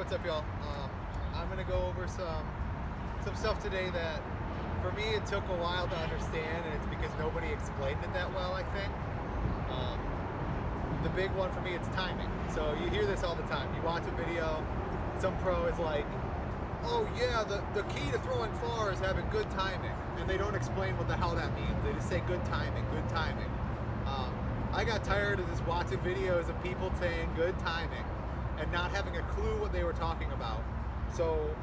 what's up, y'all? I'm gonna go over some stuff today that, for me, it took a while to understand, and it's because nobody explained it that well, I think. The big one for me, it's timing. So you hear this all the time. You watch a video, some pro is like, "Oh yeah, the key to throwing far is having good timing," and they don't explain what the hell that means. They just say good timing, good timing. I got tired of just watching videos of people saying good timing and not having a clue what they were talking about. So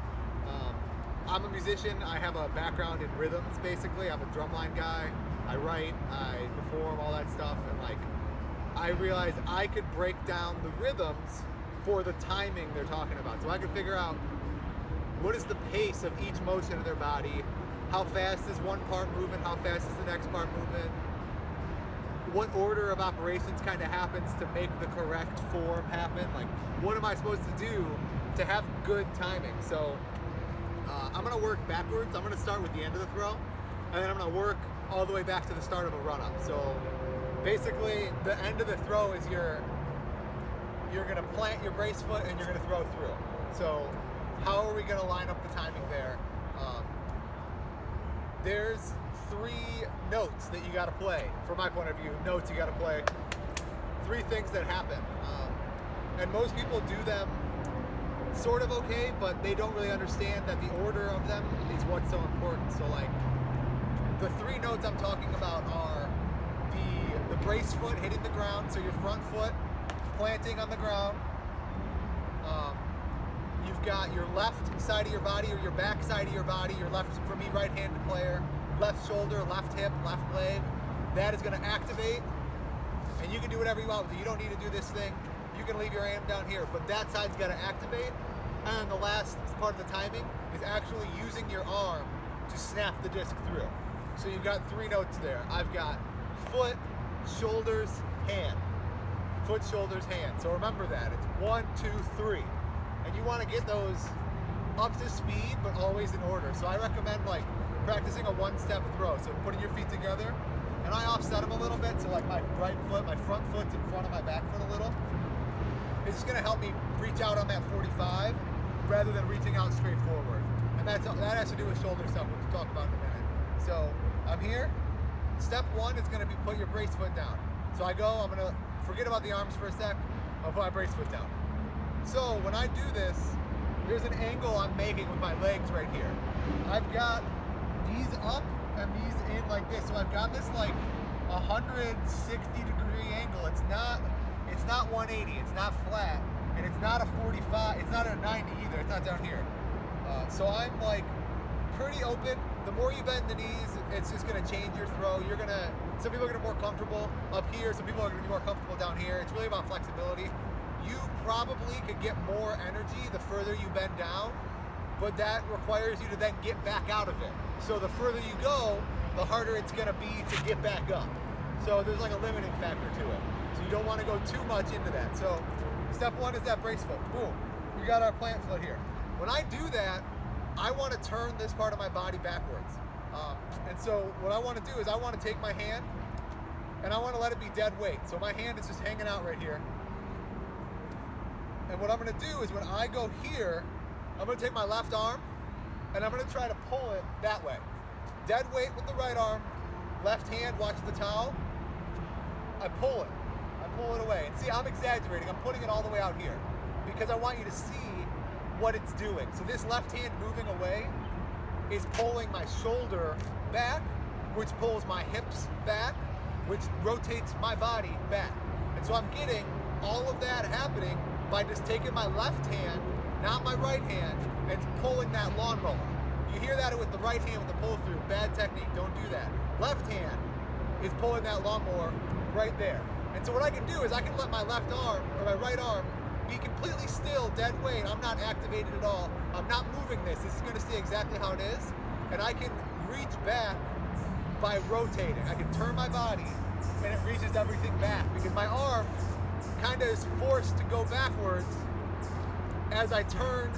I'm a musician. I have a background in rhythms, basically. I'm a drumline guy. I write, I perform, all that stuff, and like I realized I could break down the rhythms for the timing they're talking about. So I could figure out what is the pace of each motion of their body, how fast is one part moving, how fast is the next part moving, what order of operations kind of happens to make the correct form happen. Like, what am I supposed to do to have good timing? So I'm gonna work backwards. I'm gonna start with the end of the throw, and then I'm gonna work all the way back to the start of a run-up. So basically, the end of the throw is you're gonna plant your brace foot and you're gonna throw through. So how are we gonna line up the timing there? There's 3 notes that you gotta play. From my point of view, notes you gotta play. 3 things that happen. And most people do them sort of okay, but they don't really understand that the order of them is what's so important. So like, the 3 notes I'm talking about are the brace foot hitting the ground, so your front foot planting on the ground. You've got your left side of your body or your back side of your body, your left, for me, right-handed player, left shoulder, left hip, left leg. That is gonna activate, and you can do whatever you want with it. You don't need to do this thing. You can leave your arm down here, but that side's gotta activate. And the last part of the timing is actually using your arm to snap the disc through. So you've got 3 notes there. I've got foot, shoulders, hand. Foot, shoulders, hand. So remember that. It's 1, 2, 3. And you want to get those up to speed, but always in order. So I recommend like practicing a 1-step throw. So putting your feet together, and I offset them a little bit. So like my right foot, my front foot's in front of my back foot a little. It's just gonna help me reach out on that 45 rather than reaching out straight forward. And that has to do with shoulder stuff, which we'll talk about in a minute. So I'm here. Step 1 is gonna be put your brace foot down. So I go, I'm gonna forget about the arms for a sec. I'll put my brace foot down. So when I do this, there's an angle I'm making with my legs right here. I've got these up and these in like this. So I've got this like 160-degree angle. It's not 180, it's not flat, and it's not a 45, it's not a 90 either, it's not down here. So I'm like pretty open. The more you bend the knees, it's just gonna change your throw. Some people are gonna be more comfortable up here, some people are gonna be more comfortable down here. It's really about flexibility. You probably could get more energy the further you bend down, but that requires you to then get back out of it. So the further you go, the harder it's gonna be to get back up. So there's like a limiting factor to it. So you don't wanna go too much into that. So step 1 is that brace foot, boom. We got our plant foot here. When I do that, I wanna turn this part of my body backwards. And so what I wanna do is I wanna take my hand and I wanna let it be dead weight. So my hand is just hanging out right here. And what I'm gonna do is when I go here, I'm gonna take my left arm and I'm gonna try to pull it that way. Dead weight with the right arm, left hand, watch the towel. I pull it away. And see, I'm exaggerating, I'm putting it all the way out here because I want you to see what it's doing. So this left hand moving away is pulling my shoulder back, which pulls my hips back, which rotates my body back. And so I'm getting all of that happening by just taking my left hand, not my right hand, and pulling that lawnmower. You hear that with the right hand with the pull through, bad technique, don't do that. Left hand is pulling that lawnmower right there. And so what I can do is I can let my left arm, or my right arm, be completely still, dead weight. I'm not activated at all. I'm not moving this. This is gonna stay exactly how it is. And I can reach back by rotating. I can turn my body and it reaches everything back because my arm kind of is forced to go backwards as I turn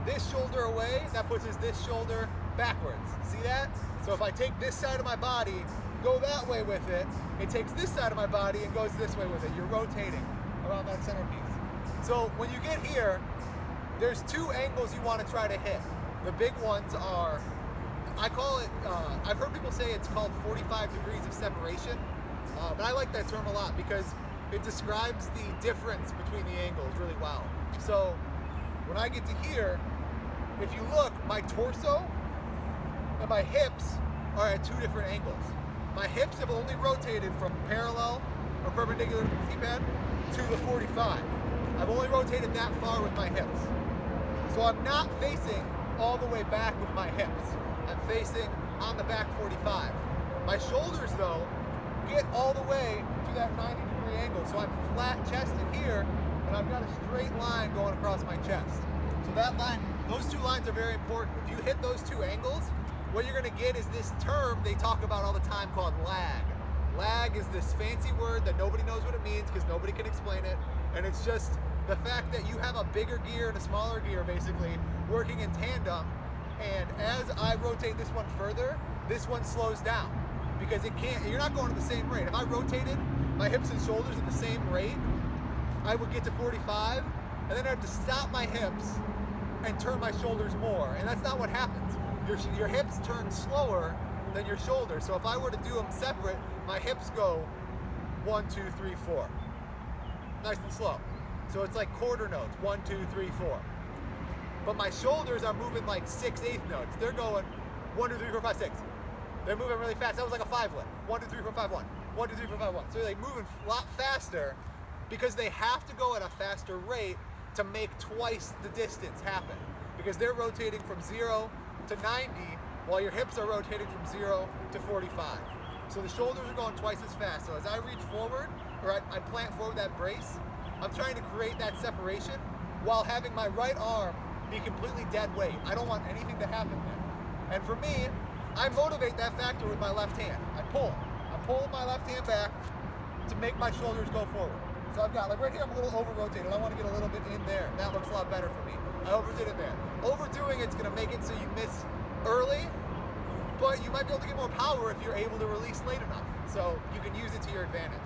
this shoulder away. That pushes this shoulder backwards. See that? So if I take this side of my body, go that way with it, it takes this side of my body and goes this way with it. You're rotating around that centerpiece. So when you get here, there's two angles you want to try to hit. The big ones are, I call it, I've heard people say it's called 45 degrees of separation, but I like that term a lot because it describes the difference between the angles really well. So when I get to here, if you look, my torso and my hips are at two different angles. My hips have only rotated from parallel or perpendicular to the T-pad to the 45. I've only rotated that far with my hips. So I'm not facing all the way back with my hips. I'm facing on the back 45. My shoulders though get all the way to that 90-degree angle. So I'm flat chested here and I've got a straight line going across my chest. So that line, those two lines are very important. If you hit those two angles, what you're gonna get is this term they talk about all the time called lag. Lag is this fancy word that nobody knows what it means because nobody can explain it. And it's just the fact that you have a bigger gear and a smaller gear basically working in tandem. And as I rotate this one further, this one slows down because it can't, you're not going at the same rate. If I rotated my hips and shoulders at the same rate, I would get to 45 and then I have to stop my hips and turn my shoulders more. And that's not what happens. Your hips turn slower than your shoulders. So if I were to do them separate, my hips go 1, 2, 3, 4. Nice and slow. So it's like quarter notes, 1, 2, 3, 4. But my shoulders are moving like 6/8 notes. They're going 1, 2, 3, 4, 5, 6. They're moving really fast. That was like a 5-lit. 1, 2, 3, 4, 5, 1. 1, 2, 3, 4, 5, 1. So they're like moving a lot faster because they have to go at a faster rate to make twice the distance happen. Because they're rotating from 0 to 90 while your hips are rotating from 0 to 45. So the shoulders are going twice as fast. So as I reach forward, or I plant forward that brace, I'm trying to create that separation while having my right arm be completely dead weight. I don't want anything to happen there. And for me, I motivate that factor with my left hand. I pull my left hand back to make my shoulders go forward. So I've got, like right here, I'm a little over-rotated. I want to get a little bit in there. That looks a lot better for me. I overdid it there. Overdoing it's gonna make it so you miss early, but you might be able to get more power if you're able to release late enough. So you can use it to your advantage.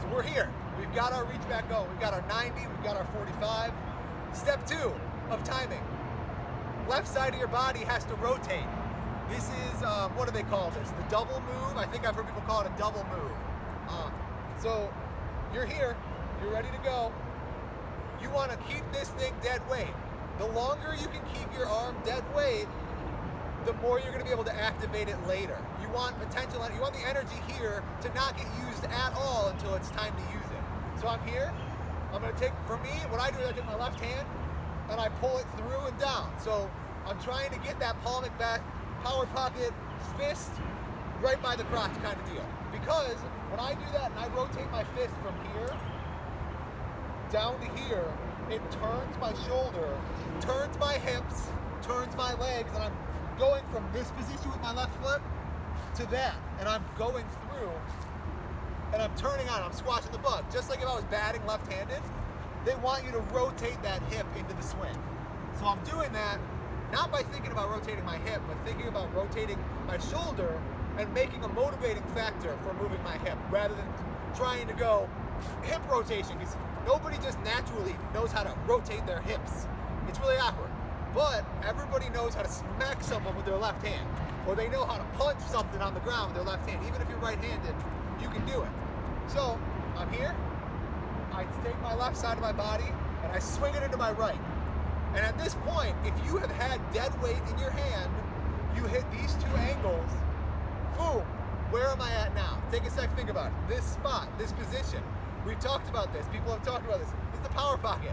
So we're here. We've got our reach back going. We've got our 90, we've got our 45. Step 2 of timing. Left side of your body has to rotate. This is, what do they call this? The double move? I think I've heard people call it a double move. So you're here, you're ready to go. You want to keep this thing dead weight. The longer you can keep your arm dead weight, the more you're going to be able to activate it later. You want potential, you want the energy here to not get used at all until it's time to use it. So I'm here, I'm going to take, for me, what I do is I take my left hand and I pull it through and down. So I'm trying to get that palmic back, power pocket, fist, right by the crotch kind of deal. Because when I do that and I rotate my fist from here down to here, it turns my shoulder, turns my hips, turns my legs, and I'm going from this position with my left foot to that. And I'm going through, and I'm turning on, I'm squashing the bug. Just like if I was batting left-handed, they want you to rotate that hip into the swing. So I'm doing that, not by thinking about rotating my hip, but thinking about rotating my shoulder and making a motivating factor for moving my hip, rather than trying to go hip rotation, because nobody just naturally knows how to rotate their hips. It's really awkward. But everybody knows how to smack someone with their left hand, or they know how to punch something on the ground with their left hand. Even if you're right-handed, you can do it. So I'm here, I take my left side of my body, and I swing it into my right. And at this point, if you have had dead weight in your hand, you hit these two angles, boom, where am I at now? Take a sec, think about it. This spot, this position. We've talked about this. People have talked about this. It's the power pocket.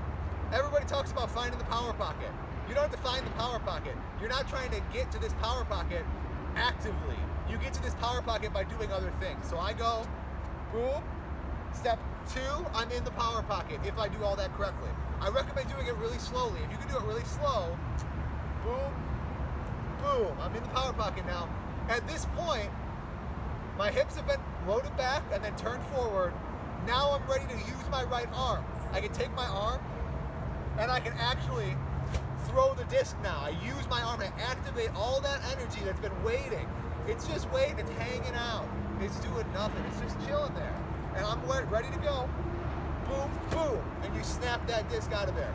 Everybody talks about finding the power pocket. You don't have to find the power pocket. You're not trying to get to this power pocket actively. You get to this power pocket by doing other things. So I go, boom. Step 2, I'm in the power pocket if I do all that correctly. I recommend doing it really slowly. If you can do it really slow, boom, boom, I'm in the power pocket now. At this point, my hips have been loaded back and then turned forward. Now I'm ready to use my right arm. I can take my arm and I can actually throw the disc now. I use my arm and activate all that energy that's been waiting. It's just waiting, it's hanging out. It's doing nothing, it's just chilling there. And I'm ready to go. boom, boom, and you snap that disc out of there.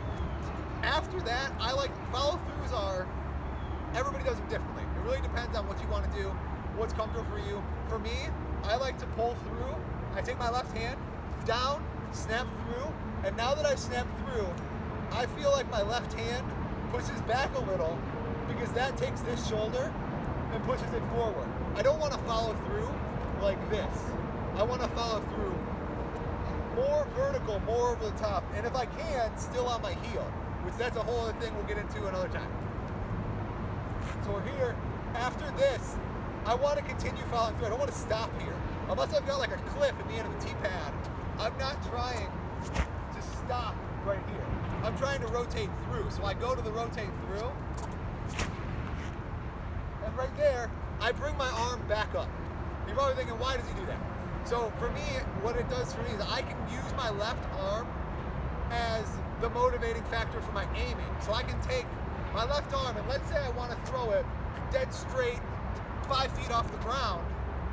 After that, I like follow-throughs are, everybody does them differently. It really depends on what you want to do, what's comfortable for you. For me, I like to pull through. I take my left hand down, snap through, and now that I've snapped through, I feel like my left hand pushes back a little because that takes this shoulder and pushes it forward. I don't want to follow through like this. I want to follow through more vertical, more over the top, and if I can, still on my heel, which that's a whole other thing we'll get into another time. So we're here. After this, I want to continue following through. I don't want to stop here. Unless I've got like a cliff at the end of the T-pad, I'm not trying to stop right here. I'm trying to rotate through. So I go to the rotate through, and right there, I bring my arm back up. You're probably thinking, why does he do that? So for me, what it does for me is I can use my left arm as the motivating factor for my aiming. So I can take my left arm, and let's say I want to throw it dead straight 5 feet off the ground.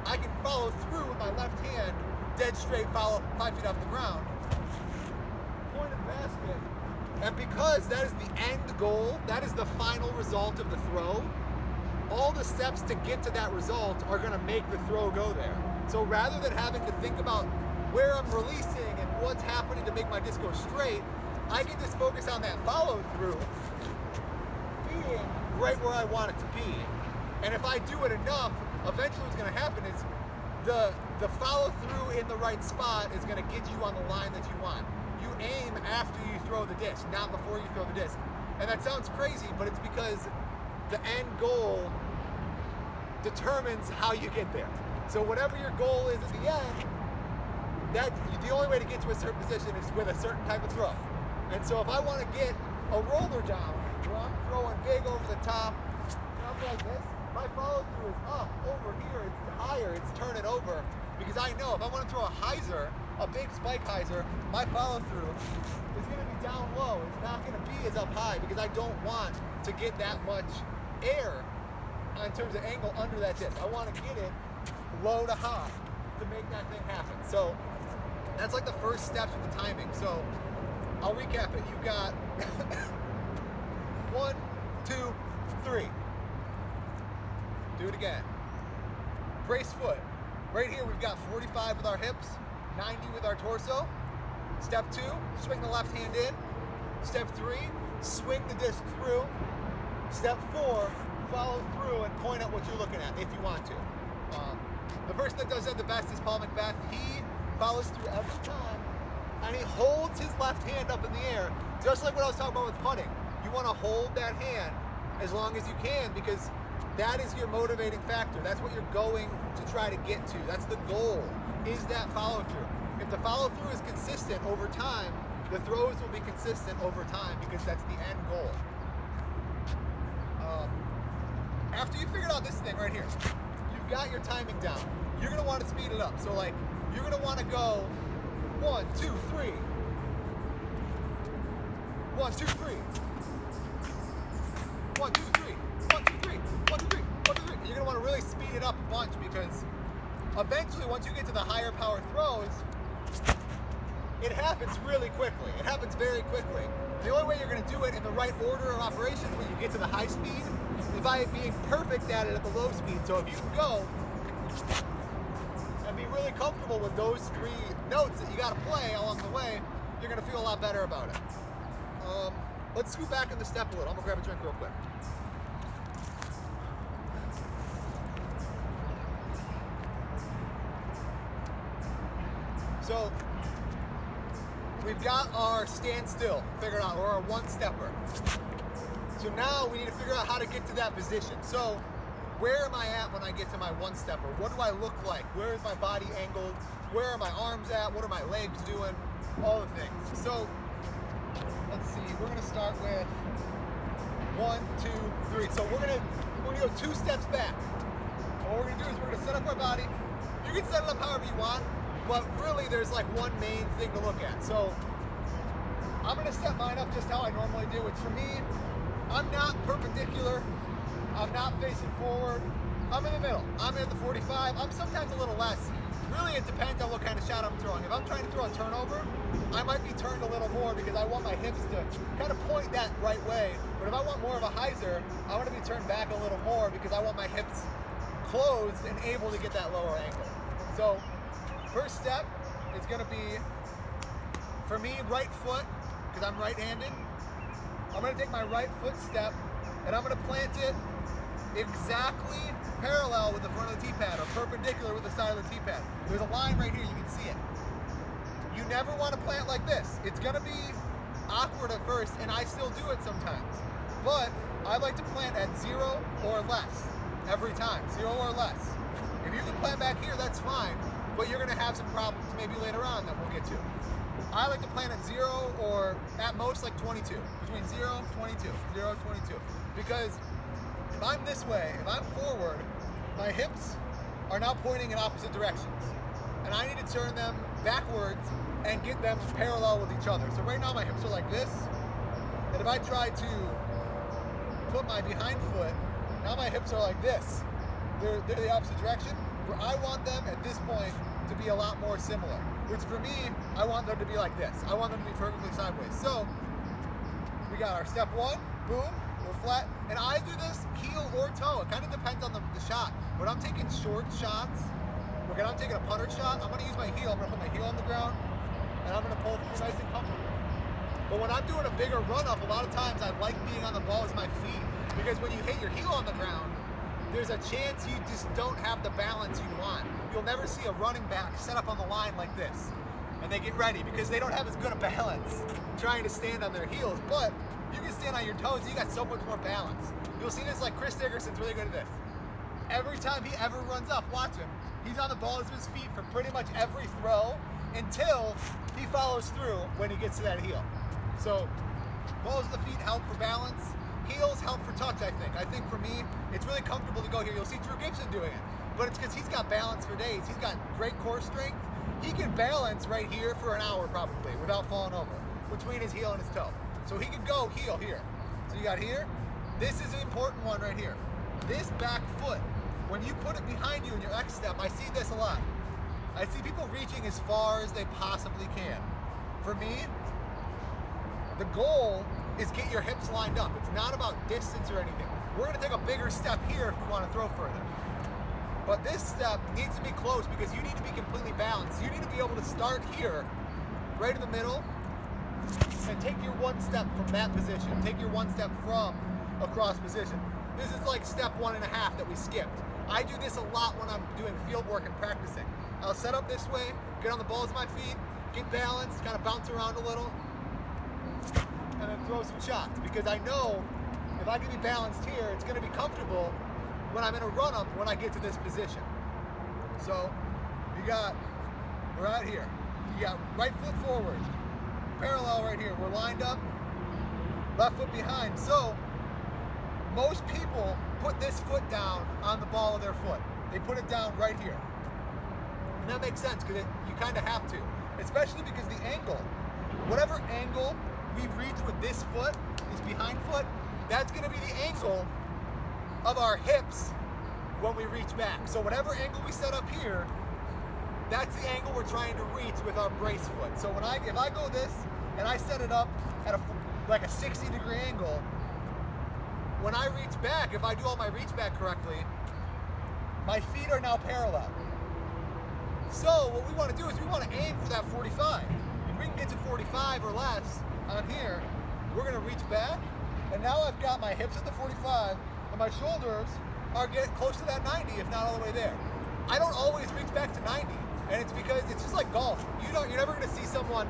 I can follow through with my left hand, dead straight, follow 5 feet off the ground, point at the basket, and because that is the end goal, that is the final result of the throw, all the steps to get to that result are going to make the throw go there. So rather than having to think about where I'm releasing and what's happening to make my disc go straight, I can just focus on that follow through being right where I want it to be. And if I do it enough, eventually what's going to happen is the follow through in the right spot is going to get you on the line that you want. You aim after you throw the disc, not before you throw the disc. And that sounds crazy, but it's because the end goal determines how you get there. So whatever your goal is at the end, the only way to get to a certain position is with a certain type of throw. And so if I want to get a roller down, where I'm throwing big over the top, up like this, my follow through is up, over here, it's higher, it's turning over, because I know if I want to throw a hyzer, a big spike hyzer, my follow through is going to be down low. It's not going to be as up high because I don't want to get that much air in terms of angle under that disc. I want to get it low to high to make that thing happen. So that's like the first steps with the timing. So I'll recap it. You've got 1, 2, 3. Do it again. Brace foot. Right here we've got 45 with our hips, 90 with our torso. Step 2, swing the left hand in. Step 3, swing the disc through. Step 4, follow through and point at what you're looking at if you want to. The person that does that the best is Paul Macbeth. He follows through every time and he holds his left hand up in the air, just like what I was talking about with putting. You want to hold that hand as long as you can because that is your motivating factor. That's what you're going to try to get to. That's the goal, is that follow through. If the follow through is consistent over time, the throws will be consistent over time because that's the end goal. After you figured out this thing right here, you've got your timing down. You're gonna want to speed it up. So like, you're gonna want to go 1, 2, 3. 1, 2, 3. 1, 2, 3. 1, 2, 3. 1, 2, 3. 1, 2, 3. And you're gonna want to really speed it up a bunch because eventually, once you get to the higher power throws, it happens really quickly. It happens very quickly. The only way you're going to do it in the right order of operations when you get to the high speed is by being perfect at it at the low speed. So if you can go and be really comfortable with those 3 notes that you got to play along the way, you're going to feel a lot better about it. Let's scoot back in the step a little. I'm going to grab a drink real quick. So we've got our standstill figured out, or our one-stepper. So now we need to figure out how to get to that position. So where am I at when I get to my one-stepper? What do I look like? Where is my body angled? Where are my arms at? What are my legs doing? All the things. So let's see, we're gonna start with 1, 2, 3. So we're gonna go 2 steps back. And what we're gonna do is we're gonna set up our body. You can set it up however you want, but really there's like one main thing to look at. So I'm gonna set mine up just how I normally do, which for me, I'm not perpendicular, I'm not facing forward, I'm in the middle. I'm at the 45, I'm sometimes a little less. really it depends on what kind of shot I'm throwing. If I'm trying to throw a turnover, I might be turned a little more because I want my hips to kind of point that right way. But if I want more of a hyzer, I want to be turned back a little more because I want my hips closed and able to get that lower angle. So first step is going to be, for me, right foot, because I'm right-handed. I'm going to take my right foot step and I'm going to plant it exactly parallel with the front of the tee-pad or perpendicular with the side of the tee-pad. There's a line right here, you can see it. You never want to plant like this. It's going to be awkward at first, and I still do it sometimes. But I like to plant at 0 or less every time, 0 or less. If you can plant back here, that's fine, but you're going to have some problems maybe later on that we'll get to. I like to plant at 0 or at most like 22, between 0 and 22, 0 and 22. Because if I'm this way, if I'm forward, my hips are now pointing in opposite directions. And I need to turn them backwards and get them parallel with each other. So right now my hips are like this. And if I try to put my behind foot, now my hips are like this. They're the opposite direction, where I want them at this point to be a lot more similar. Which for me, I want them to be like this. I want them to be perfectly sideways. So we got our step one, boom, we're flat. And I do this heel or toe. It kind of depends on the shot. When I'm taking short shots, when I'm taking a putter shot, I'm gonna use my heel. I'm gonna put my heel on the ground and I'm gonna pull through nice and comfortable. But when I'm doing a bigger run up, a lot of times I like being on the ball with my feet, because when you hit your heel on the ground, there's a chance you just don't have the balance you want. You'll never see a running back set up on the line like this and they get ready because they don't have as good a balance trying to stand on their heels. But you can stand on your toes, you got so much more balance. You'll see this like Chris Dickerson's really good at this. Every time he ever runs up, watch him. He's on the ball with his feet for pretty much every throw until he follows through when he gets to that heel. So balls of the feet help for balance. Heels help for touch, I think. I think for me, it's really comfortable to go here. You'll see Drew Gibson doing it, but it's because he's got balance for days. He's got great core strength. He can balance right here for an hour probably without falling over between his heel and his toe. So he can go heel here. So you got here. This is an important one right here. This back foot, when you put it behind you in your X step, I see this a lot. I see people reaching as far as they possibly can. For me, the goal is get your hips lined up. It's not about distance or anything. We're gonna take a bigger step here if we wanna throw further. But this step needs to be close because you need to be completely balanced. You need to be able to start here, right in the middle, and take your one step from that position. Take your one step from a cross position. This is like step 1.5 that we skipped. I do this a lot when I'm doing field work and practicing. I'll set up this way, get on the balls of my feet, get balanced, kind of bounce around a little, and then throw some shots, because I know if I can be balanced here, it's going to be comfortable when I'm in a run-up when I get to this position. So we're out here. You got right foot forward, parallel right here. We're lined up, left foot behind. So most people put this foot down on the ball of their foot. They put it down right here. And that makes sense because you kind of have to, especially because the angle, whatever angle we reach with this foot, this behind foot, that's going to be the angle of our hips when we reach back. So whatever angle we set up here, that's the angle we're trying to reach with our brace foot. So if I go this and I set it up at like a 60-degree angle, when I reach back, if I do all my reach back correctly, my feet are now parallel. So what we want to do is we want to aim for that 45. If we can get to 45 or less on here, we're going to reach back, and now I've got my hips at the 45 and my shoulders are getting close to that 90, if not all the way there. I don't always reach back to 90, and it's because it's just like golf. You're never going to see someone,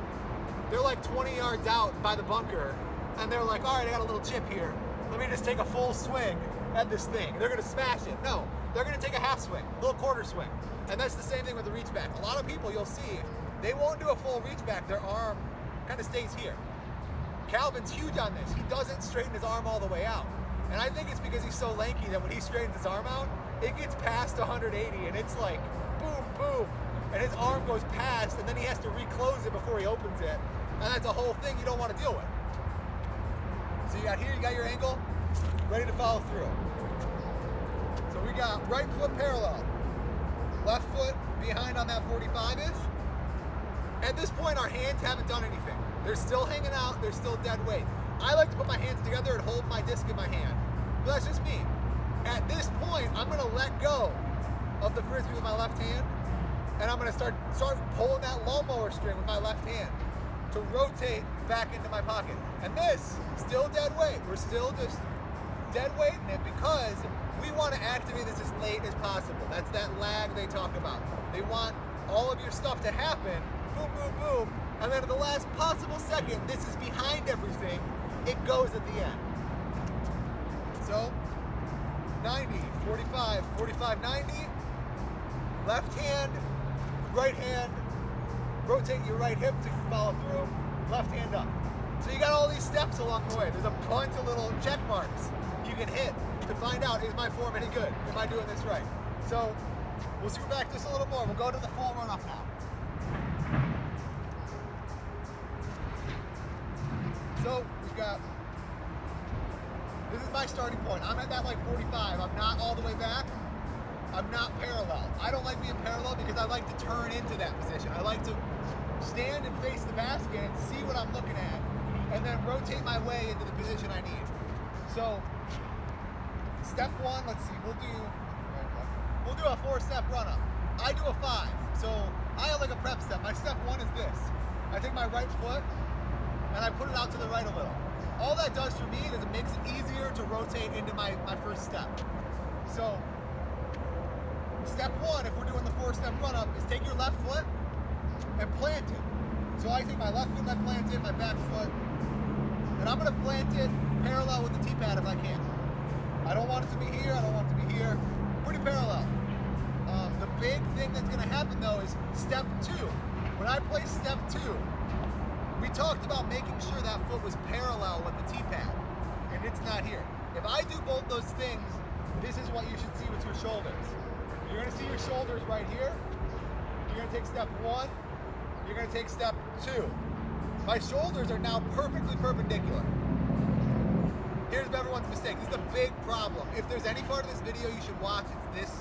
they're like 20 yards out by the bunker and they're like, all right, I got a little chip here, let me just take a full swing at this thing. They're going to smash it. No, they're going to take a half swing, a little quarter swing. And that's the same thing with the reach back. A lot of people you'll see, they won't do a full reach back. Their arm kind of stays here. Calvin's huge on this. He doesn't straighten his arm all the way out. And I think it's because he's so lanky that when he straightens his arm out, it gets past 180 and it's like boom, boom. And his arm goes past and then he has to reclose it before he opens it. And that's a whole thing you don't want to deal with. So you got here, you got your ankle, ready to follow through. So we got right foot parallel. left foot behind on that 45-ish. At this point, our hands haven't done anything. They're still hanging out, they're still dead weight. I like to put my hands together and hold my disc in my hand, but that's just me. At this point, I'm gonna let go of the Frisbee with my left hand, and I'm gonna start pulling that lawnmower string with my left hand to rotate back into my pocket. And this, still dead weight. We're still just dead weighting it because we wanna activate this as late as possible. That's that lag they talk about. They want all of your stuff to happen, boom, boom, boom, and then at the last possible second, this is behind everything, it goes at the end. So, 90, 45, 45, 90, left hand, right hand, rotate your right hip to follow through, left hand up. So you got all these steps along the way. There's a bunch of little check marks you can hit to find out, is my form any good? Am I doing this right? So, we'll screw back just a little more. We'll go to the full run up now. So we've got, this is my starting point. I'm at that like 45. I'm not all the way back. I'm not parallel. I don't like being parallel because I like to turn into that position. I like to stand and face the basket and see what I'm looking at and then rotate my way into the position I need. So step one, let's see, we'll do a 4-step run up. I do a 5. So I have like a prep step. My step one is this. I take my right foot and I put it out to the right a little. All that does for me is it makes it easier to rotate into my first step. So, step one, if we're doing the 4-step run up, is take your left foot and plant it. So I take my left foot and I plant it, my back foot, and I'm gonna plant it parallel with the T-pad if I can. I don't want it to be here, I don't want it to be here. Pretty parallel. The big thing that's gonna happen though is step 2. When I play step 2, we talked about making sure that foot was parallel with the T-pad, and it's not here. If I do both those things, this is what you should see with your shoulders. You're gonna see your shoulders right here. You're gonna take step 1, you're gonna take step 2. My shoulders are now perfectly perpendicular. Here's everyone's mistake. This is a big problem. If there's any part of this video you should watch, it's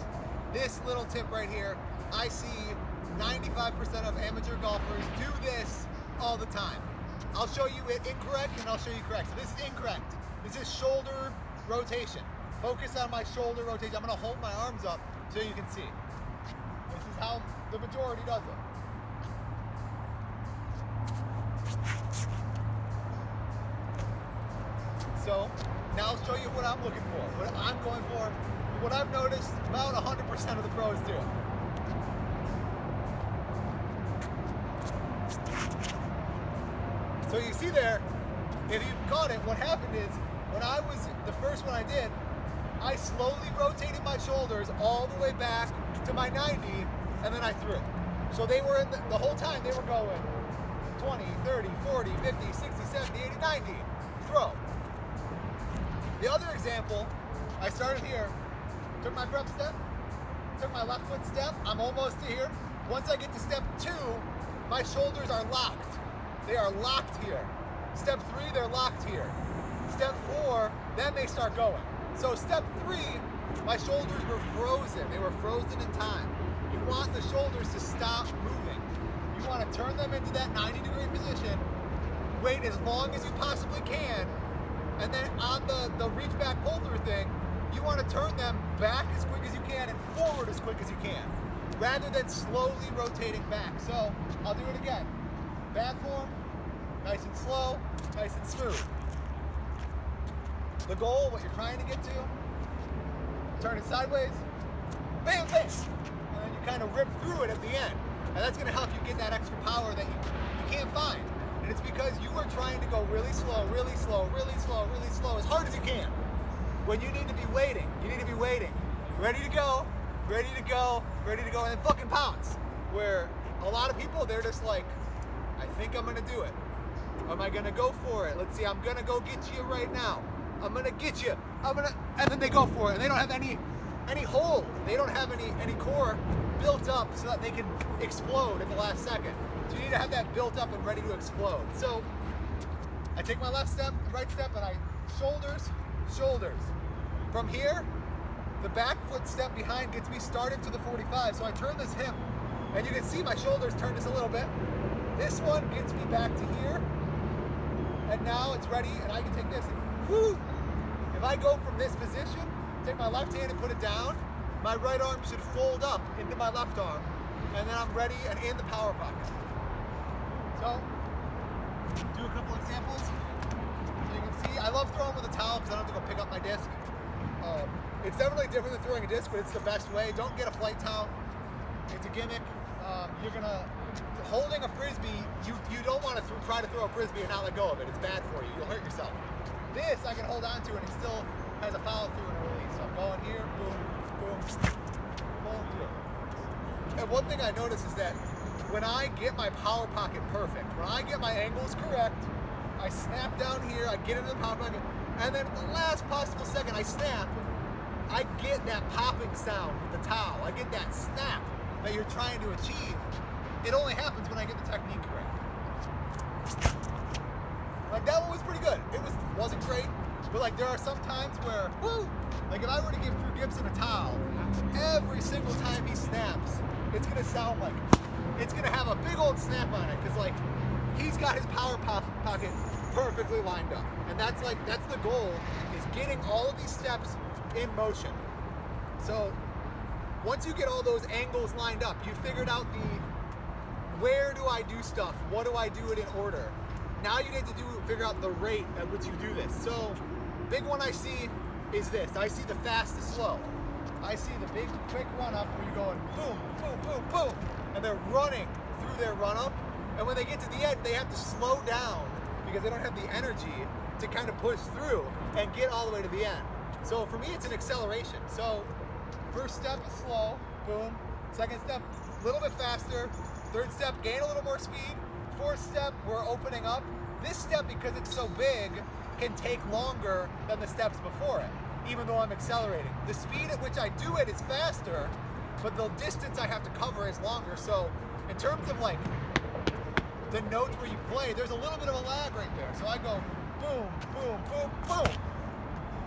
this little tip right here. I see 95% of amateur golfers do this all the time. I'll show you it incorrect and I'll show you correct. So this is incorrect. This is shoulder rotation. Focus on my shoulder rotation. I'm gonna hold my arms up so you can see. This is how the majority does it. So now I'll show you what I'm looking for, what I'm going for, what I've noticed about 100% of the pros do. So you see there, if you caught it, what happened is, when I was, the first one I did, I slowly rotated my shoulders all the way back to my 90, and then I threw. So they were in the whole time, they were going 20, 30, 40, 50, 60, 70, 80, 90, throw. The other example, I started here, took my prep step, took my left foot step, I'm almost to here. Once I get to step 2, my shoulders are locked. They are locked here. Step 3, they're locked here. Step 4, then they start going. So step 3, my shoulders were frozen. They were frozen in time. You want the shoulders to stop moving. You want to turn them into that 90-degree position, wait as long as you possibly can, and then on the reach back pull through thing, you want to turn them back as quick as you can and forward as quick as you can, rather than slowly rotating back. So I'll do it again. Bad form, nice and slow, nice and smooth. The goal, what you're trying to get to, turn it sideways, bam, bam, and then you kind of rip through it at the end. And that's going to help you get that extra power that you can't find. And it's because you are trying to go really slow, really slow, really slow, really slow, as hard as you can. When you need to be waiting, you need to be waiting. Ready to go, ready to go, ready to go, and then fucking pounce. Where a lot of people, they're just like, I think I'm gonna do it. Am I gonna go for it? Let's see, I'm gonna go get you right now. I'm gonna get you. And then they go for it, and they don't have any hold. They don't have any core built up so that they can explode at the last second. So you need to have that built up and ready to explode. So I take my left step, right step, and I shoulders. From here, The back foot step behind gets me started to the 45, so I turn this hip, and you can see my shoulders turn just a little bit. This one gets me back to here, and now it's ready, and I can take this, and whoo! If I go from this position, take my left hand and put it down, my right arm should fold up into my left arm, and then I'm ready and in the power pocket. So, do a couple examples. So you can see, I love throwing with a towel because I don't have to go pick up my disc. It's definitely different than throwing a disc, but it's the best way. Don't get a flight towel. It's a gimmick. Holding a frisbee, you don't want to try to throw a frisbee and not let go of it. It's bad for you. You'll hurt yourself. This I can hold on to and it still has a follow through and a release. So I'm going here, boom, boom, boom, boom. And one thing I notice is that when I get my power pocket perfect, when I get my angles correct, I snap down here, I get into the power pocket, and then at the last possible second I snap, I get that popping sound with the towel. I get that snap that you're trying to achieve. It only happens when I get the technique correct. Like that one was pretty good. It wasn't great, but like there are some times where, woo! Like if I were to give Drew Gibson a towel, every single time he snaps, it's gonna sound like, it's gonna have a big old snap on it, because like he's got his power pocket perfectly lined up. And that's the goal, is getting all of these steps in motion. So once you get all those angles lined up, you figured out where do I do stuff? What do I do it in order? Now you get to figure out the rate at which you do this. So big one I see is this. I see the fast to slow. I see the big quick run up where you're going boom, boom, boom, boom, and they're running through their run up. And when they get to the end, they have to slow down because they don't have the energy to kind of push through and get all the way to the end. So for me, it's an acceleration. So first step is slow, boom. Second step, a little bit faster. Third step, gain a little more speed. Fourth step, we're opening up. This step, because it's so big, can take longer than the steps before it, even though I'm accelerating. The speed at which I do it is faster, but the distance I have to cover is longer. So in terms of like the notes where you play, there's a little bit of a lag right there. So I go boom, boom, boom, boom.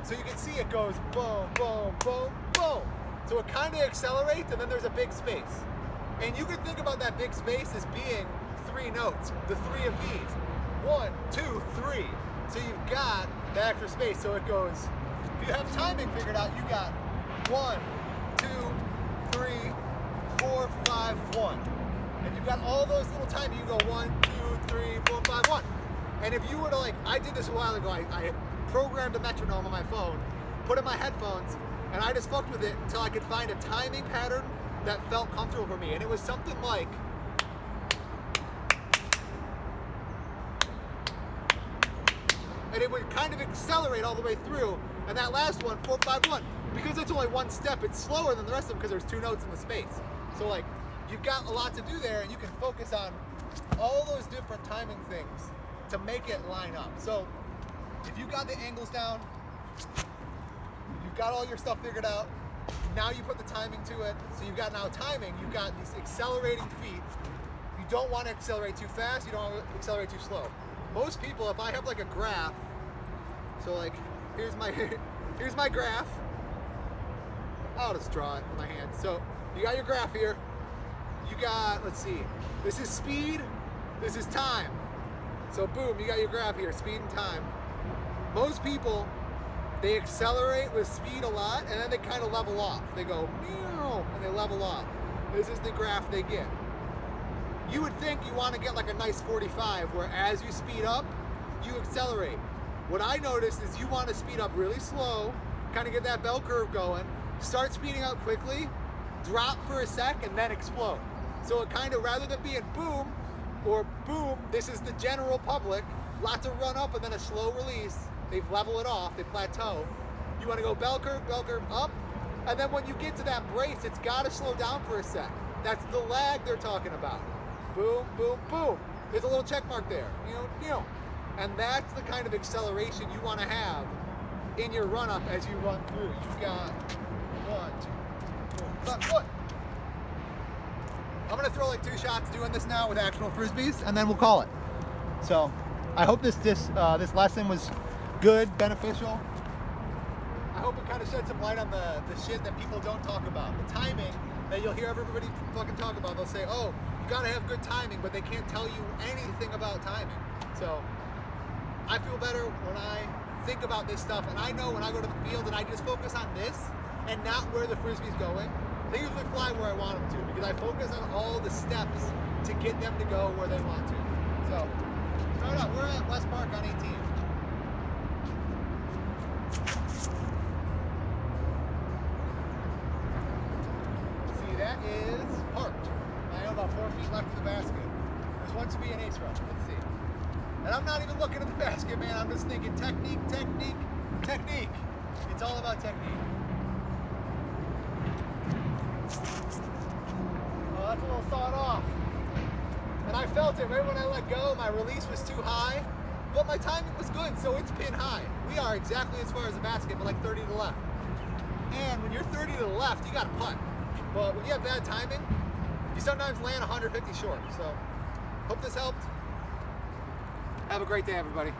So you can see it goes boom, boom, boom, boom. So it kind of accelerates, and then there's a big space. And you can think about that big space as being 3 notes, the 3 of these. 1, 2, 3. So you've got the extra space. So it goes, if you have timing figured out, you got 1, 2, 3, 4, 5, 1. And you've got all those little timing. You go 1, 2, 3, 4, 5, 1. And if you were to I did this a while ago, I programmed a metronome on my phone, put in my headphones, and I just fucked with it until I could find a timing pattern that felt comfortable for me. And it was something like, and it would kind of accelerate all the way through. And that last one, 4, 5, 1, because it's only one step, it's slower than the rest of them because there's 2 notes in the space. So like, you've got a lot to do there, and you can focus on all those different timing things to make it line up. So if you've got the angles down, you've got all your stuff figured out, now you put the timing to it. So you've got now timing, you've got these accelerating feet. You don't want to accelerate too fast, you don't want to accelerate too slow. Most people, if I have like a graph, so like, here's my graph. I'll just draw it with my hand. So you got your graph here. You got, let's see, this is speed, this is time. So boom, you got your graph here, speed and time. Most people, they accelerate with speed a lot, and then they kind of level off. They go, meow, and they level off. This is the graph they get. You would think you want to get like a nice 45, where as you speed up, you accelerate. What I noticed is you want to speed up really slow, kind of get that bell curve going, start speeding up quickly, drop for a sec, and then explode. So it kind of, rather than being boom, or boom, this is the general public, lots of run up and then a slow release. They level it off, they plateau. You want to go bell curve up, and then when you get to that brace, it's got to slow down for a sec. That's the lag they're talking about. Boom, boom, boom. There's a little check mark there. And that's the kind of acceleration you want to have in your run up as you run through. You've got 1, 2, 3, 4, 5. I'm gonna throw like 2 shots doing this now with actual frisbees, and then we'll call it. So I hope this lesson was good, beneficial. I hope it kind of sheds some light on the shit that people don't talk about. The timing that you'll hear everybody fucking talk about. They'll say, oh, you gotta have good timing, but they can't tell you anything about timing. So I feel better when I think about this stuff, and I know when I go to the field and I just focus on this and not where the frisbee's going, they usually fly where I want them to, because I focus on all the steps to get them to go where they want to. So start out, we're at West Park on 18. That is parked. I have about 4 feet left of the basket. This wants to be an ace run. Let's see. And I'm not even looking at the basket, man. I'm just thinking technique, technique, technique. It's all about technique. Oh, that's a little sawed off. And I felt it right when I let go. My release was too high, but my timing was good, so it's pin high. We are exactly as far as the basket, but like 30 to the left. And when you're 30 to the left, you got to putt. But when you have bad timing, you sometimes land 150 short. So, hope this helped. Have a great day, everybody.